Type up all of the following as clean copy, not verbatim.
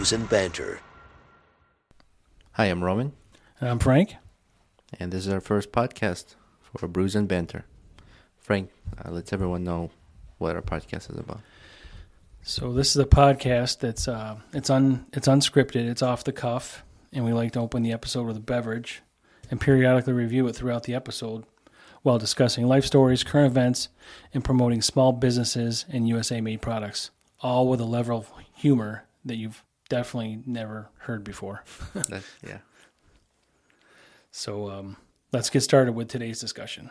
Brews and Banter. Hi, I'm Roman. And I'm Frank. And this is our first podcast for Brews and Banter. Frank, let everyone know what our podcast is about. So this is a podcast that's it's unscripted, it's off the cuff, and we like to open the episode with a beverage and periodically review it throughout the episode while discussing life stories, current events, and promoting small businesses and USA-made products, all with a level of humor that you've definitely never heard before. Yeah. So let's get started with today's discussion.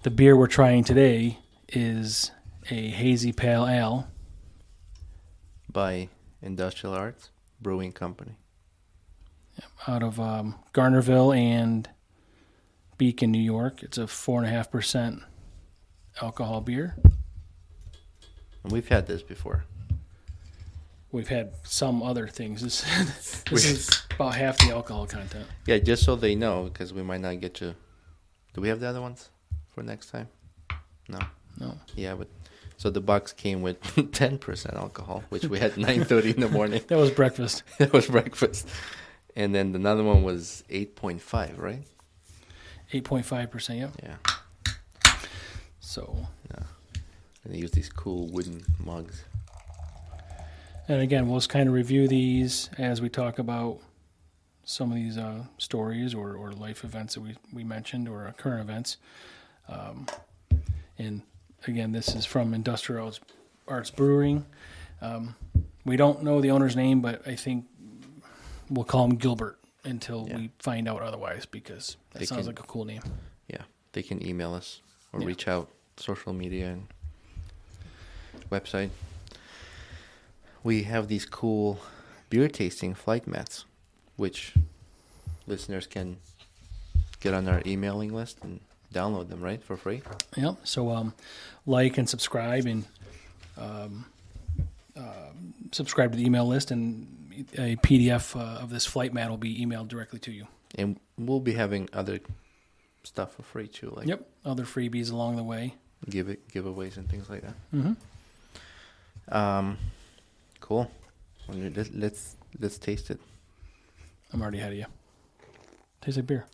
The beer we're trying today is a hazy pale ale By Industrial Arts Brewing Company. out of Garnerville and Beacon, New York. It's a 4.5% alcohol beer. And we've had this before. We've had some other things. This is about half the alcohol content. Yeah, just so they know, because we might not get to... Do we have the other ones for next time? No. Yeah, but... So the box came with 10% alcohol, which we had 9:30 in the morning. That was breakfast. That was breakfast. And then another one was 8.5, right? 8.5%, yep. Yeah. So... Yeah. And they use these cool wooden mugs. And again, we'll just kind of review these as we talk about some of these stories or life events that we mentioned or current events. And again, this is from Industrial Arts Brewing. We don't know the owner's name, but I think we'll call him Gilbert until we find out otherwise, because that sounds like a cool name. Yeah, they can email us or reach out, social media and website. We have these cool beer tasting flight mats, which listeners can get on our emailing list and download them, right, for free? Yep. So like and subscribe, and subscribe to the email list, and a PDF of this flight mat will be emailed directly to you. And we'll be having other stuff for free too, like other freebies along the way, giveaways and things like that. Mm-hmm. Cool. Let's taste it. I'm already ahead of you. Tastes like beer.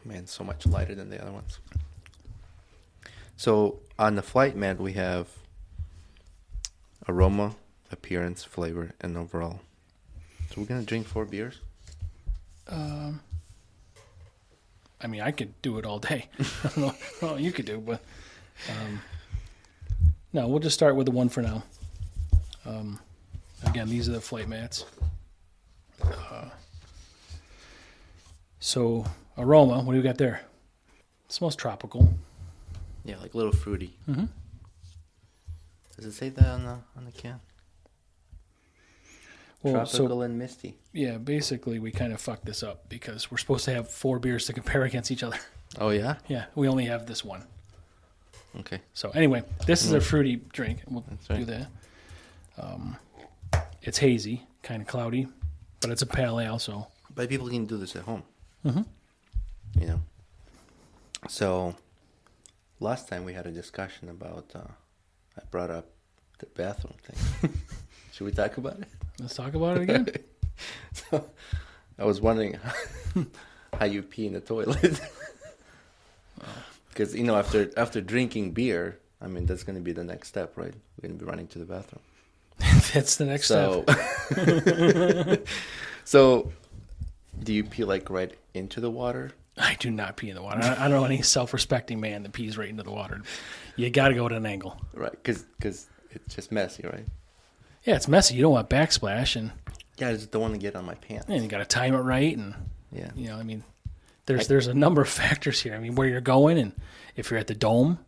Man, so much lighter than the other ones. So on the flight mat, we have aroma, appearance, flavor, and overall. So we're going to drink 4 beers? I mean, I could do it all day. I don't know what you could do, but no, we'll just start with the one for now. Again, these are the flight mats. So aroma, what do we got there? It smells tropical. Yeah, like a little fruity. Mm-hmm. Does it say that on the can? Well, Tropical and misty. Yeah, basically we kind of fucked this up because we're supposed to have 4 beers to compare against each other. Oh, yeah? Yeah, we only have this one. Okay. So anyway, this is a fruity drink. We'll do that. It's hazy, kind of cloudy, but it's a pale ale, so. But people can do this at home. Mm-hmm. You know. So last time we had a discussion about, I brought up the bathroom thing. Should we talk about it? Let's talk about it again. So I was wondering how you pee in the toilet. Because, after drinking beer, I mean, that's going to be the next step, right? We're going to be running to the bathroom. That's the next step. So, do you pee like right into the water? I do not pee in the water. I don't know any self-respecting man that pees right into the water. You got to go at an angle. Right, because it's just messy, right? Yeah, it's messy. You don't want backsplash, and I just don't want to get on my pants. you got to time it right, and yeah, I mean, there's a number of factors here. I mean, where you're going, and if you're at the dome.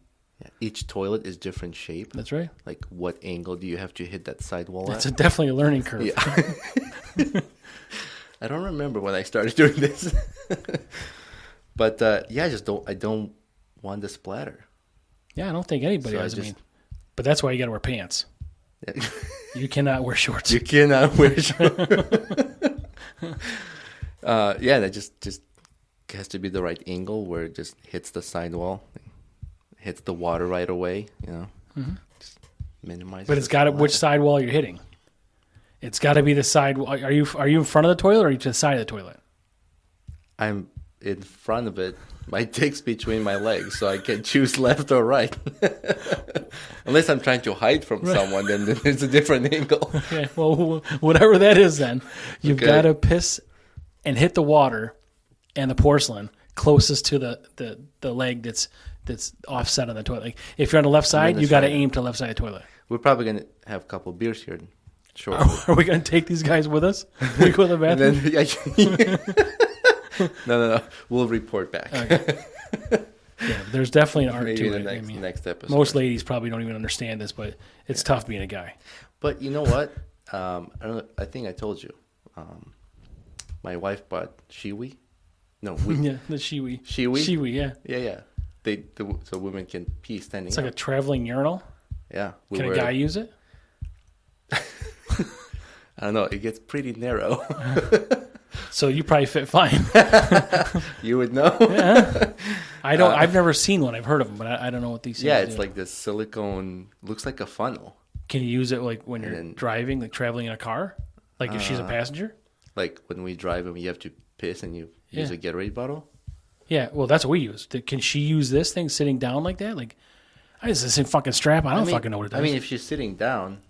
Yeah, each toilet is different shape. That's right. Like, what angle do you have to hit that sidewall at? It's definitely a learning curve. Yeah. I don't remember when I started doing this. But, I don't want the splatter. Yeah, I don't think anybody So does. But that's why you got to wear pants. Yeah. You cannot wear shorts. You cannot wear shorts. That just has to be the right angle where it just hits the sidewall, hits the water right away, Mm-hmm. Just minimize. But it's got it. Which sidewall you're hitting? It's got to be the side. Are you in front of the toilet or are you to the side of the toilet? I'm in front of it. My dick's between my legs, so I can choose left or right. Unless I'm trying to hide from someone, then it's a different angle. Okay, well, whatever that is then. You've got to piss and hit the water and the porcelain closest to the leg that's offset on the toilet. Like if you're on the left side, you got to aim to the left side of the toilet. We're probably going to have a couple beers here shortly. Are we going to take these guys with us? We go to the bathroom? No. We'll report back. Okay. Yeah, there's definitely an art Maybe to in it. the next episode. Most ladies probably don't even understand this, but it's tough being a guy. But you know what? I think I told you. My wife bought shiwi. No, yeah, the shiwi. Shiwi? Shiwi, yeah. Yeah. So women can pee standing It's like a traveling urinal. Yeah. Can a guy use it? I don't know. It gets pretty narrow. So you probably fit fine. You would know. Yeah. I don't. I've never seen one. I've heard of them, but I don't know what these things Yeah, it's do. like this silicone. Looks like a funnel. Can you use it like when you're driving, like traveling in a car? Like if she's a passenger? Like when we drive and you have to piss and you use a Gatorade bottle? Yeah, well, that's what we use. Can she use this thing sitting down like that? Like, I just this fucking strap. I don't fucking know what it does. I mean, if she's sitting down,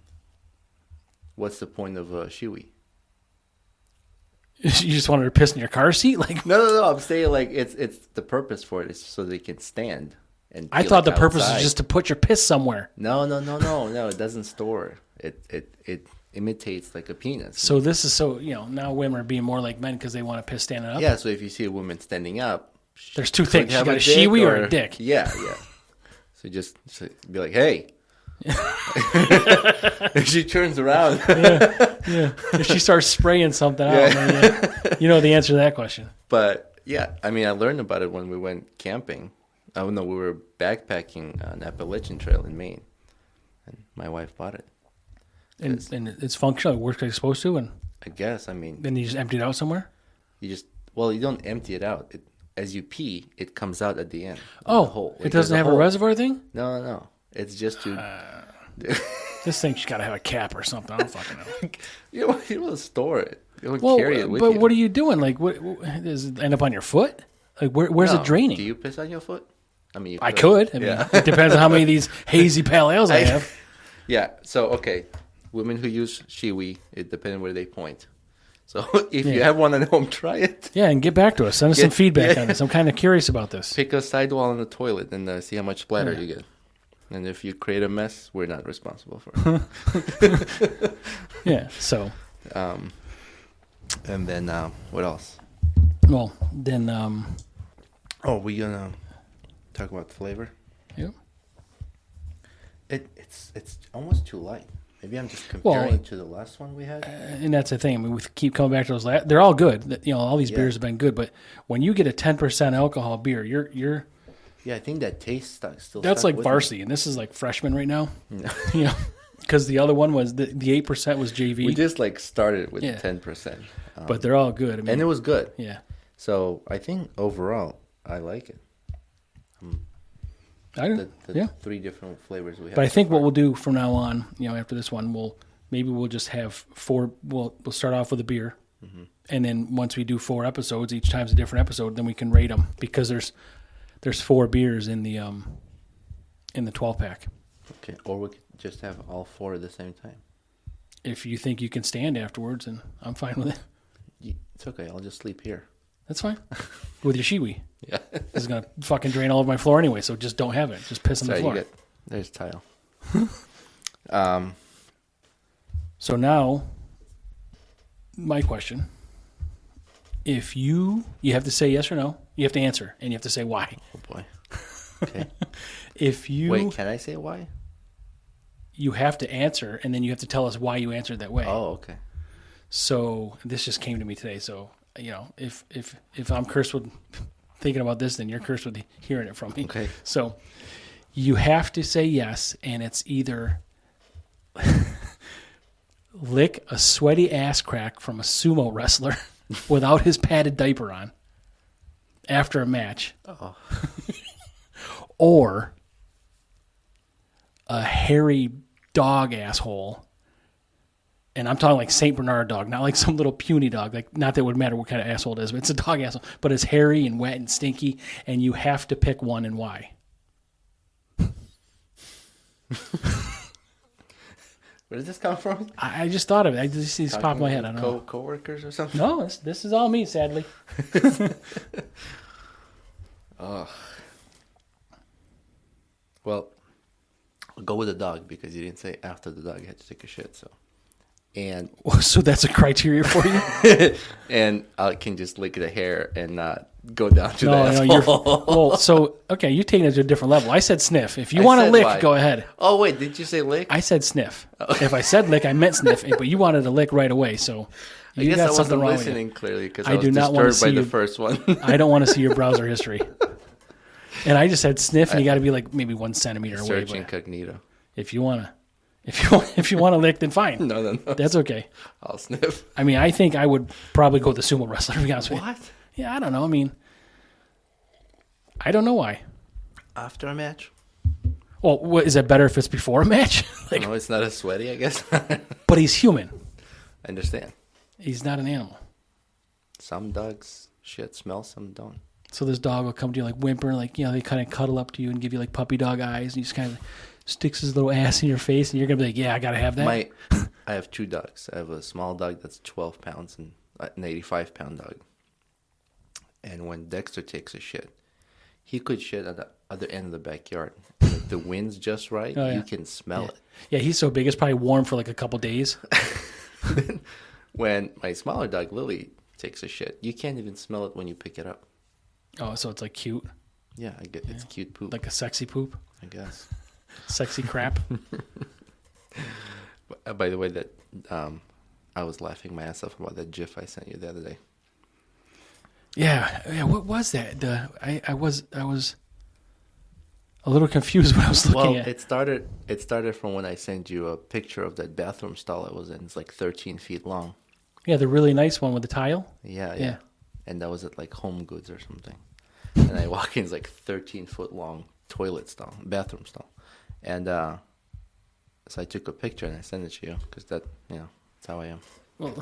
what's the point of a shiwi? You just wanted her to piss in your car seat? Like No. I'm saying like it's the purpose for it is so they can stand. And I thought the purpose is just to put your piss somewhere. No. It doesn't store. It imitates like a penis. So this is now women are being more like men because they want to piss standing up. Yeah. So if you see a woman standing up, there's two things: she got a shiwi or a dick. Yeah. So just be like, hey. If she turns around, yeah. If she starts spraying something out, then, you know the answer to that question. But yeah, I mean, I learned about it when we went camping. I don't know, we were backpacking on Appalachian Trail in Maine, and my wife bought it. And it's functional. It works like it's supposed to, and I guess. I mean, then you just empty it out somewhere. You don't empty it out. As you pee, it comes out at the end. Oh, it doesn't have a reservoir thing? No. It's just to. This thing's got to have a cap or something. I don't fucking know. You don't store it. You don't carry it with you. But what are you doing? Like, what does it end up on your foot? Like, where's it draining? Do you piss on your foot? I mean, I could. I mean, it depends on how many of these hazy pale ales I have. Yeah. So okay, women who use shiwi, it depends where they point. So if you have one at home, try it. Yeah, and get back to us. Send us some feedback on this. I'm kind of curious about this. Pick a sidewall in the toilet and see how much splatter you get. And if you create a mess, we're not responsible for it. Yeah, so. And then what else? Well, then. We gonna talk about flavor? Yeah. It's almost too light. Maybe I'm just comparing to the last one we had. And that's the thing. I mean, we keep coming back to those. They're all good. All these beers have been good. But when you get a 10% alcohol beer, you're. Yeah, I think that taste still. That's like varsity, and this is like freshman right now. No. Because the other one was the 8% was JV. We just started with 10%, but they're all good. I mean, and it was good. Yeah. So I think overall, I like it. The 3 different flavors we have. But I think what we'll do from now on, after this one, we'll just have 4. We'll start off with a beer, and then once we do 4 episodes, each time's a different episode. Then we can rate them because there's 4 beers in the 12-pack. Okay, or we could just have all 4 at the same time. If you think you can stand afterwards, and I'm fine with it. It's okay. I'll just sleep here. That's fine. With your shiwi. Yeah. This is going to fucking drain all over my floor anyway, so just don't have it. Just piss on the floor. There's tile. So now, my question. If you have to say yes or no, you have to answer, and you have to say why. Oh, boy. Okay. Wait, can I say why? You have to answer, and then you have to tell us why you answered that way. Oh, okay. So this just came to me today. So if I'm cursed with thinking about this, then you're cursed with hearing it from me. Okay. So you have to say yes, and it's either lick a sweaty ass crack from a sumo wrestler without his padded diaper on after a match, or a hairy dog asshole And I'm talking like Saint Bernard dog, not like some little puny dog. Like, not that it would matter what kind of asshole it is, but it's a dog asshole. But it's hairy and wet and stinky, and you have to pick one and why. Where did this come from? I just thought of it. I just popped in my head. I don't know. Co-workers or something? No, this is all me, sadly. Oh. Well, I'll go with the dog because you didn't say after the dog had to take a shit. So that's a criteria for you? And I can just lick the hair and not go down to the asshole. Well, so, okay, you're taking it to a different level. I said sniff. If you want to lick, go ahead. Oh, wait, did you say lick? I said sniff. If I said lick, I meant sniff, but you wanted to lick right away, so I you guess got I something wasn't wrong listening with clearly because I I was do not want to disturbed by see the first one. I don't want to see your browser history. And I just said sniff, and you got to be like maybe 1 centimeter away. Search incognito. If you want to lick, then fine. No. That's okay. I'll sniff. I mean, I think I would probably go with the sumo wrestler, to be honest with you. What? Yeah, I don't know. I mean, I don't know why. After a match? Well, is it better if it's before a match? No, it's not as sweaty, I guess. But he's human. I understand. He's not an animal. Some dogs shit smell, some don't. So this dog will come to you like whimpering, like, they kind of cuddle up to you and give you like puppy dog eyes, and he just kind of sticks his little ass in your face, and you're gonna be like, yeah, I gotta have that. I have 2 dogs. I have a small dog that's 12 pounds and an 85-pound dog. And when Dexter takes a shit, he could shit at the other end of the backyard. And if the wind's just right, you can smell it. Yeah, he's so big, it's probably warm for like a couple days. When my smaller dog, Lily, takes a shit, you can't even smell it when you pick it up. Oh, so it's like cute? Yeah, it's cute poop. Like a sexy poop? I guess. Sexy crap? By the way, that I was laughing my ass off about that GIF I sent you the other day. Yeah. What was that? I was a little confused when I was looking at. It started from when I sent you a picture of that bathroom stall I was in. It's like 13 feet long. Yeah, the really nice one with the tile. Yeah. And that was at like Home Goods or something. And I walk in, it's like 13-foot long bathroom stall. And so I took a picture and I sent it to you because that's how I am. Well,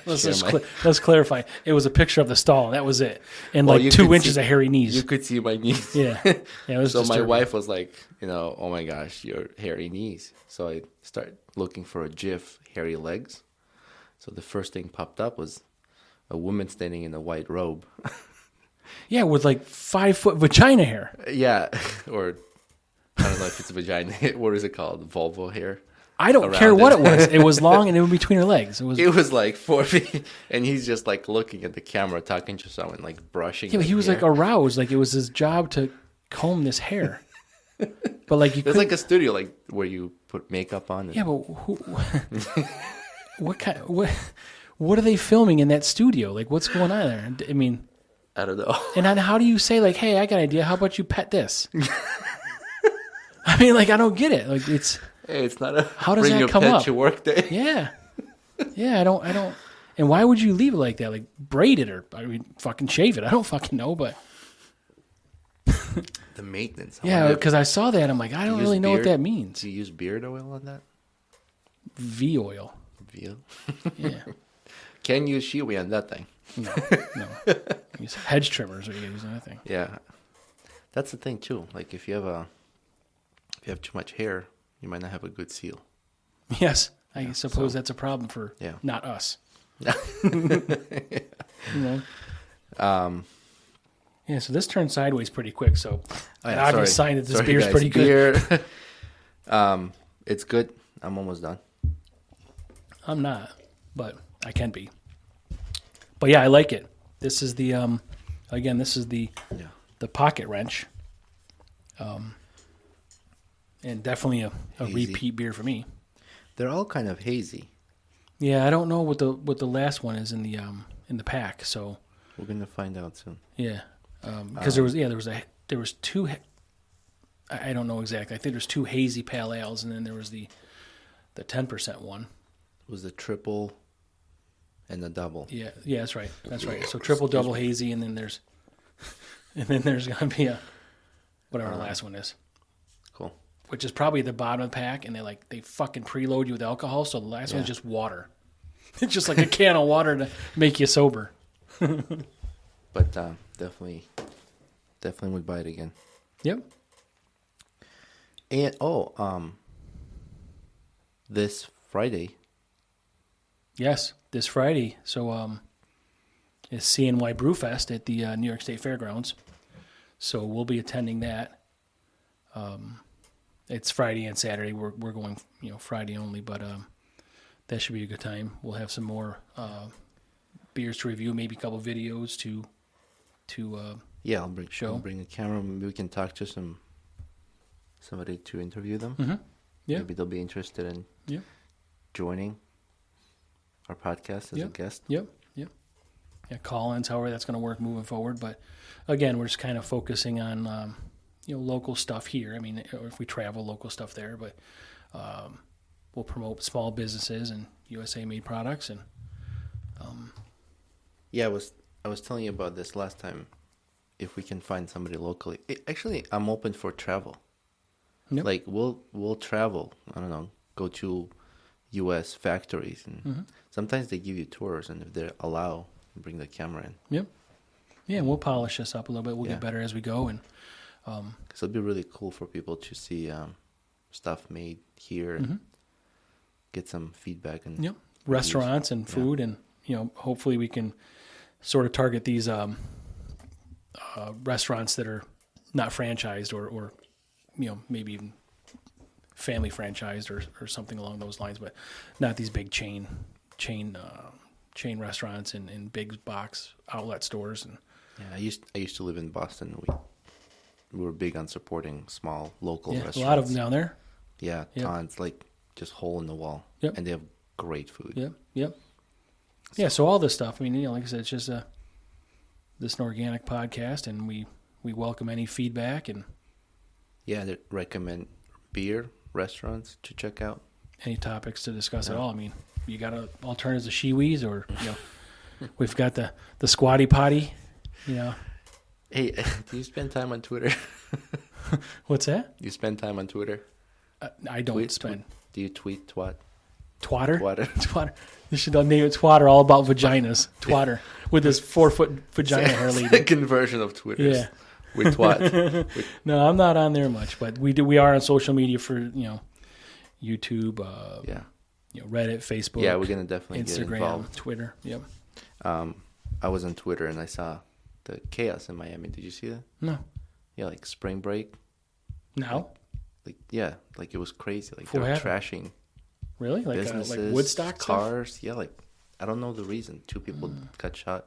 let's clarify. It was a picture of the stall, and that was it. And 2 inches of hairy knees. You could see my knees. Yeah. It was so disturbing. my wife was like, oh my gosh, your hairy knees. So I started looking for a GIF, hairy legs. So the first thing popped up was a woman standing in a white robe. Yeah, with like 5-foot vagina hair. Yeah, or I don't know if it's vagina. What is it called? Vulva hair. I don't care what it was. It was long and it was between her legs. It was like 4 feet, and he's just like looking at the camera, talking to someone, like brushing. Yeah, but he was like aroused, like it was his job to comb this hair. But like there's like a studio like where you put makeup on. Yeah, but what are they filming in that studio? Like, what's going on there? I mean, I don't know. And then how do you say like, hey, I got an idea. How about you pet this? I mean, like, I don't get it. Like, it's. Hey, it's not a how does that come up? To work day. Yeah, I don't. And why would you leave it like that? Like braid it or fucking shave it? I don't fucking know, but the maintenance. Yeah, because I saw that. I'm like, I don't really know what that means. Do you use beard oil on that? V oil. V. Yeah. Can use Shiwi on that thing. No. Use hedge trimmers, or you use anything. Yeah, that's the thing too. Like if you have too much hair, you might not have a good seal. Yes, I suppose that's a problem for not us. Yeah, so this turned sideways pretty quick. So an obvious sign that this beer's pretty good. It's good. I'm almost done. I'm not, but I can be. But yeah, I like it. This is the the pocket wrench. And definitely a repeat beer for me. They're all kind of hazy. Yeah, I don't know what the last one is in the pack, so we're gonna find out soon. Yeah, because there was 2. I don't know exactly. I think there's 2 hazy pale ales, and then there was the 10% one. It was the triple and the double. Yeah, that's right. So triple, double, hazy, and then there's gonna be a whatever the last one is. Cool. which is probably the bottom of the pack, and they fucking preload you with alcohol. So the last one's just water. It's just like a can of water to make you sober. But definitely would buy it again. Yep. And this Friday. Yes, this Friday. So it's CNY Brewfest at the New York State Fairgrounds. So we'll be attending that. It's Friday and Saturday. We're going, Friday only, but that should be a good time. We'll have some more beers to review, maybe a couple videos to I'll bring a camera. Maybe we can talk to somebody to interview them. Mm-hmm. Yeah. Maybe they'll be interested in joining our podcast as a guest. Yep. Yeah, call-ins, however that's going to work moving forward. But again, we're just kind of focusing on local stuff here. I mean, if we travel, local stuff there. But we'll promote small businesses and USA-made products. And I was telling you about this last time. If we can find somebody locally, actually, I'm open for travel. Yep. Like we'll travel. I don't know, go to U.S. factories, and sometimes they give you tours, and if they allow, bring the camera in. Yep. Yeah, and we'll polish this up a little bit. We'll get better as we go, and because it'd be really cool for people to see stuff made here, and get some feedback and restaurants and food, and hopefully we can sort of target these restaurants that are not franchised or maybe even family franchised or something along those lines, but not these big chain restaurants and big box outlet stores. And I used to live in Boston. We were big on supporting small local restaurants. A lot of them down there. Yeah, tons, like just hole in the wall. Yep. And they have great food. Yep. So all this stuff, I mean, like I said, it's just this is an organic podcast, and we welcome any feedback and they recommend beer restaurants to check out. Any topics to discuss at all. I mean, you got alternatives to shiwis, or we've got the squatty potty. Hey, do you spend time on Twitter? What's that? You spend time on Twitter? I don't spend. Do you tweet twat? Twatter? Twatter. You should name it Twatter, all about vaginas. Twatter. With this 4-foot vagina hair lady. Second version of Twitter. Yeah. With twat. No, I'm not on there much, but we are on social media for, YouTube, Reddit, Facebook. Yeah, we're going to definitely Instagram, get involved. Twitter. Yep. I was on Twitter and I saw the chaos in Miami. Did you see that? No. Yeah, like spring break. Now? Like it was crazy. Like What they were happened? trashing Really? Like businesses, Woodstock cars. stuff? Yeah, like I don't know the reason. 2 people got shot.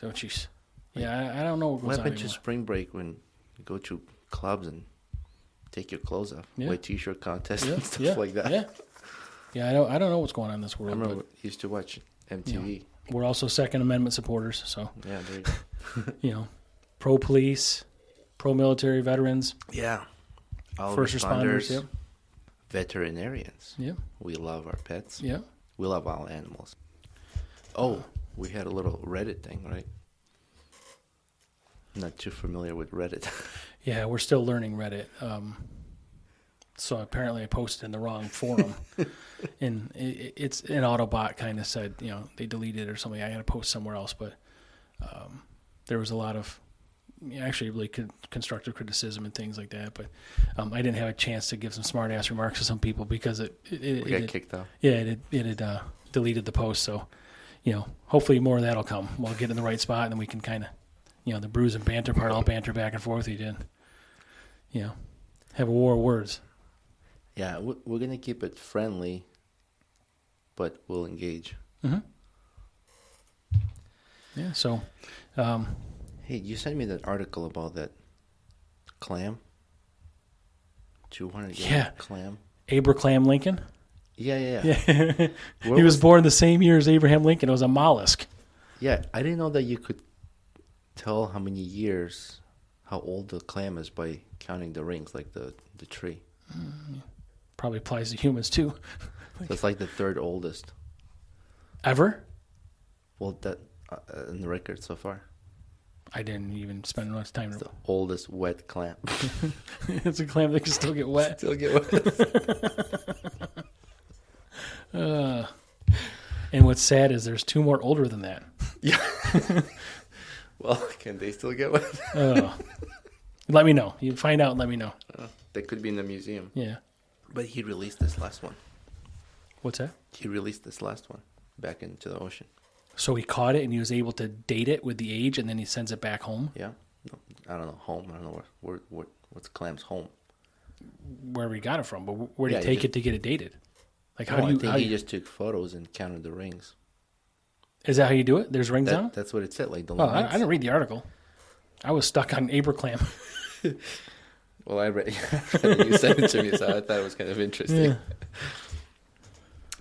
Oh, jeez. Yeah, I don't know what goes What on happened to anymore. spring break when you go to clubs and take your clothes off, Yeah. wear t-shirt contests and stuff like that? Yeah. I don't know what's going on in this I world. remember But, used to watch MTV. we're also Second Amendment supporters, so Yeah, there you go. pro police, pro military veterans, Yeah. All first responders. Yep. Veterinarians. Yep. We love our pets. Yep. We love all animals. Oh, we had a little Reddit thing, right? Not too familiar with Reddit. Yeah, we're still learning Reddit. So apparently I posted in the wrong forum. And it's an Autobot kind of said, they deleted it or something. I got to post somewhere else. But there was a lot of actually really constructive criticism and things like that. But I didn't have a chance to give some smart-ass remarks to some people because it got kicked out. Yeah, it had deleted the post. So, hopefully more of that will come. We'll get in the right spot and then we can kind of, the Brews and Banter part, I'll banter back and forth. You did, have a war of words. Yeah, we're going to keep it friendly, but we'll engage. Mm-hmm. Yeah, so... hey, you sent me that article about that clam? 200 clam? Abraham Lincoln? Yeah. He was born the same year as Abraham Lincoln. It was a mollusk. Yeah, I didn't know that you could tell how many years, how old the clam is by counting the rings, like the tree. Probably applies to humans, too. So it's like the third oldest. Ever? Well, that in the record so far. I didn't even spend much time. It's the oldest wet clam. It's a clam that can still get wet. Still get wet. And what's sad is there's 2 more older than that. Yeah. Well, can they still get wet? Let me know. You find out and let me know. They could be in the museum. Yeah. But he released this last one. What's that? He released this last one back into the ocean. So he caught it and he was able to date it with the age, and then he sends it back home? Yeah. No, I don't know. Home. I don't know what's clam's home. Wherever he got it from. But where did Yeah, he take it to get it dated? Like, how No, do you... I think he just took photos and counted the rings. Is that how you do it? There's rings on? That's what it said. Like the Oh, lines. I didn't read the article. I was stuck on Aberclam. Well, I read you sent it to me, so I thought it was kind of interesting. Yeah.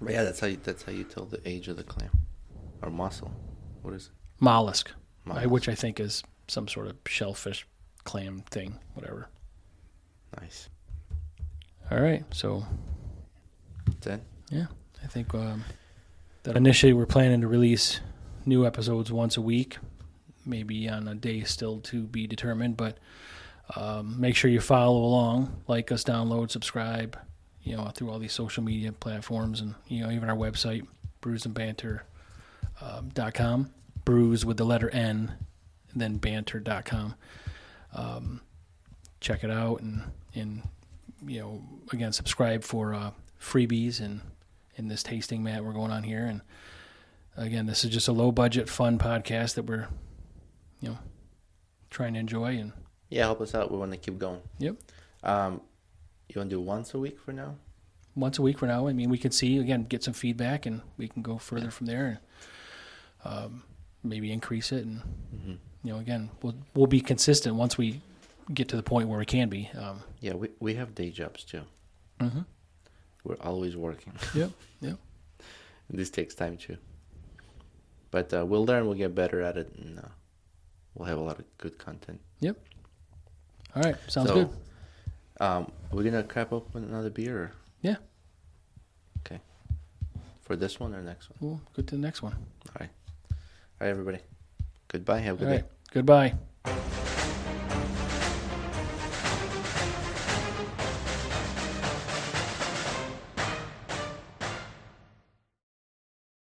But yeah, that's how you tell the age of the clam or mussel. What is it? Mollusk, Mollusk. which I think is some sort of shellfish, clam thing, whatever. Nice. All right, so Then yeah, I think that initially we're planning to release new episodes once a week, maybe on a day still to be determined, but make sure you follow along, like us, download, subscribe, through all these social media platforms, and even our website, brewsandbanter.com, brews with the letter N, and then banter.com. Check it out, and again, subscribe for freebies and in this tasting mat we're going on here. And again, this is just a low budget, fun podcast that we're trying to enjoy. And yeah, help us out. We want to keep going. Yep. You want to do once a week for now? Once a week for now. I mean, we can see, again, get some feedback, and we can go further from there, and maybe increase it. And again, we'll be consistent once we get to the point where we can be. Yeah, we have day jobs too. Mm-hmm. We're always working. Yep. This takes time too. But we'll learn. We'll get better at it, and we'll have a lot of good content. Yep. All right. Sounds good. We're gonna crap up with another beer. Or? Yeah. Okay. For this one or next one? We'll go to the next one. All right, everybody. Goodbye. Have a good day. Goodbye.